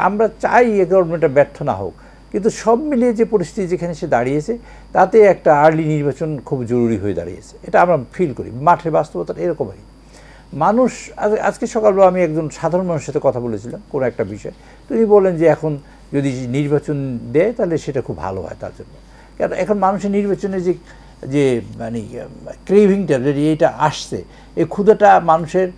আমরা চাই এই গভর্নমেন্টটা ব্যর্থ না হোক, কিন্তু সব মিলিয়ে যে পরিস্থিতি যেখানে সে দাঁড়িয়েছে তাতে একটা আর্লি নির্বাচন খুব জরুরি হয়ে দাঁড়িয়েছে, এটা আমরা ফিল করি। মাঠের বাস্তবতাটা এরকমই। মানুষ আজকে সকালবেলা আমি একজন সাধারণ মানুষের সাথে কথা বলেছিলাম কোনো একটা বিষয়, তিনি বলেন যে এখন যদি নির্বাচন দেয় তাহলে সেটা খুব ভালো হয় তার জন্য। কারণ এখন মানুষের নির্বাচনে যে মানে ক্রেভিংটা যদি এটা আসছে, এই ক্ষুধাটা মানুষের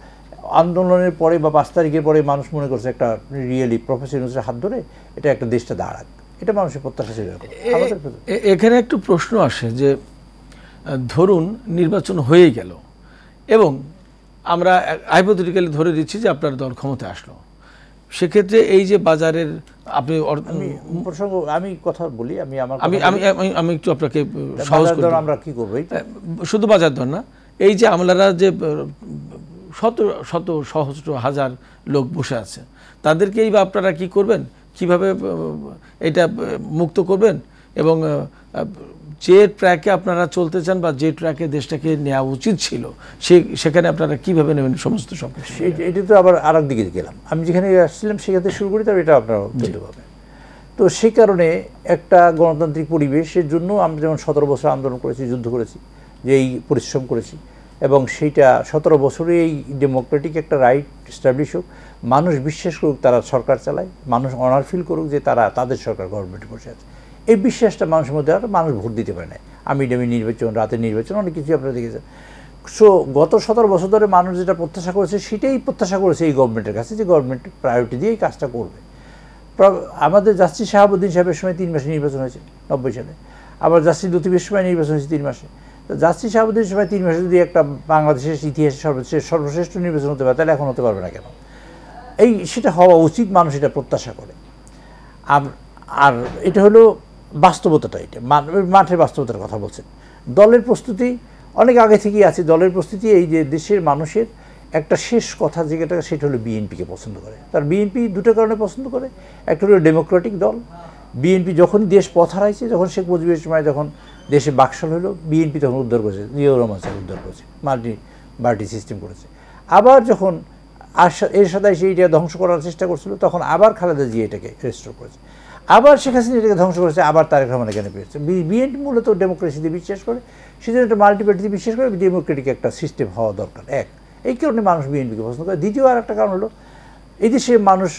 আন্দোলনের পরে বা 5 তারিখের পরে মানুষ মনে করছে একটা রিয়েলি প্রফেশনাল হাত ধরে এটা একটা দেশটা দাঁড়াক, এটা মানুষের প্রত্যাশা ছিল। এখানে একটু প্রশ্ন আসে যে ধরুন নির্বাচন হয়ে গেল এবং আমরা হাইপোথেটিক্যালি ধরে দিচ্ছি যে আপনার দল ক্ষমতায় আসলো, সেক্ষেত্রে এই যে বাজারের আপনি আমি কথা বলি, আমি একটু আপনাকে সহজ করে, আমরা কি করব শুধু বাজার দর না, এই যে আমলারা যে শত শত সহস্র হাজার লোক বসে আছে তাদেরকেই বা আপনারা কি করবেন, কিভাবে এটা মুক্ত করবেন এবং যে ট্র্যাকে আপনারা চলতে চান বা যে ট্র্যাকে দেশটাকে নেওয়া উচিত ছিল সেখানে আপনারা কিভাবে নেবেন সমস্ত সব কিছু? এটি তো আবার আরেক দিকে গেলাম, আমি যেখানে আসছিলাম সেখানে শুরু করি, তবে এটা আপনারা বলতে পারবেন। তো সেই কারণে একটা গণতান্ত্রিক পরিবেশের জন্য আমরা যেমন 17 বছর আন্দোলন করেছি, যুদ্ধ করেছি, যে এই পরিশ্রম করেছি, এবং সেইটা 17 বছরে এই ডেমোক্রেটিক একটা রাইট এস্টাবলিশ হোক, মানুষ বিশ্বাস করুক তারা সরকার চালায়, মানুষ অনার ফিল করুক যে তারা তাদের সরকার গভর্নমেন্টে বসে আছে, এই বিশ্বাসটা মানুষের মধ্যে আর মানুষ ভোট দিতে পারে না। আমি নির্বাচন, রাতের নির্বাচন, অনেক কিছু আপনারা দেখেছেন। সো গত 17 বছর ধরে মানুষ যেটা প্রত্যাশা করেছে সেটাই প্রত্যাশা করেছে এই গভর্নমেন্টের কাছে, যে গভর্নমেন্ট প্রায়োরিটি দিয়ে এই কাজটা করবে। আমাদের জাস্টিস শাহাবুদ্দিন সাহেবের সময় 3 মাসে নির্বাচন হয়েছে 90 সালে, আবার জাস্টিস লতিফের সময় নির্বাচন হয়েছে 3 মাসে। তো জাস্টিস শাহাবুদ্দিনের সময় 3 মাসে যদি একটা বাংলাদেশের ইতিহাসে সর্বশ্রেষ্ঠ নির্বাচন হতে পারে, তাহলে এখন হতে পারবে না কেন? সেটা হওয়া উচিত, মানুষ এটা প্রত্যাশা করে। আর এটা হলো বাস্তবতাটা, এটা মাঠের বাস্তবতার কথা বলছেন। দলের প্রস্তুতি অনেক আগে থেকেই আছে, দলের প্রস্তুতি এই যে দেশের মানুষের একটা শেষ কথা যেটা, সেটা হলো বিএনপিকে পছন্দ করে। তার বিএনপি দুটো কারণে পছন্দ করে, একটা হলো ডেমোক্রেটিক দল। বিএনপি যখন দেশ পথ হারাইছে, যখন শেখ মুজিবের সময় যখন দেশে বাকশাল হলো, বিএনপি তখন উদ্ধার করেছে, জিয়াউর রহমান স্যার উদ্ধার করেছে, মাল্টি পার্টি সিস্টেম করেছে। আবার যখন এর সাথে এইটা ধ্বংস করার চেষ্টা করছিল, তখন আবার খালেদা জিয়া এটাকে রেস্টোর করেছে, আবার শেখ হাসিনা এটাকে ধ্বংস করেছে, আবার তারেক রহমান এখানে পেয়েছে। বিএনপি মূলত ডেমোক্রেসিতে বিশ্বাস করে, সেজন্য একটা মাল্টিপার্টিতে বিশ্বাস করে, ডেমোক্রেটিক একটা সিস্টেম হওয়া দরকার। এই কারণে মানুষ বিএনপিকে পছন্দ করে। দ্বিতীয় আর একটা কারণ হলো এই দেশে মানুষ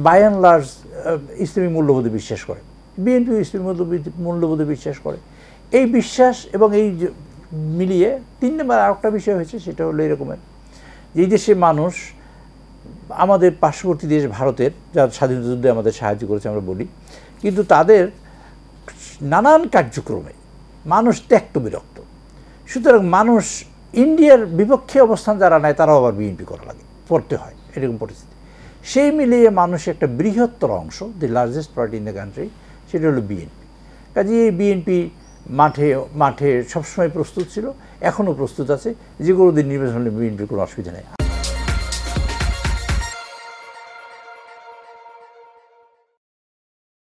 বাই অ্যান্ড লার্জ ইসলামী মূল্যবোধে বিশ্বাস করে, বিএনপিও ইসলামী মূল্যবোধে বিশ্বাস করে। এই বিশ্বাস এবং এই মিলিয়ে 3 নম্বর আর একটা বিষয় হয়েছে, সেটা হলো এরকমের যে এই দেশে মানুষ আমাদের পার্শ্ববর্তী দেশ ভারতের, যারা স্বাধীনতা যুদ্ধে আমাদের সাহায্য করেছে আমরা বলি, কিন্তু তাদের নানান কার্যক্রমে মানুষ ত্যক্ত বিরক্ত। সুতরাং মানুষ ইন্ডিয়ার বিপক্ষে অবস্থান যারা নেয় তারাও আবার বিএনপি করতে হয়, এরকম পরিস্থিতি। সেই মিলিয়ে মানুষের একটা বৃহত্তর অংশ, the largest party in the country, সেটা হলো বিএনপি। কাজে এই বিএনপি মাঠে সবসময় প্রস্তুত ছিল, এখনও প্রস্তুত আছে, যে কোনো দিন নির্বাচন হলে বিএনপির কোনো অসুবিধা নেই।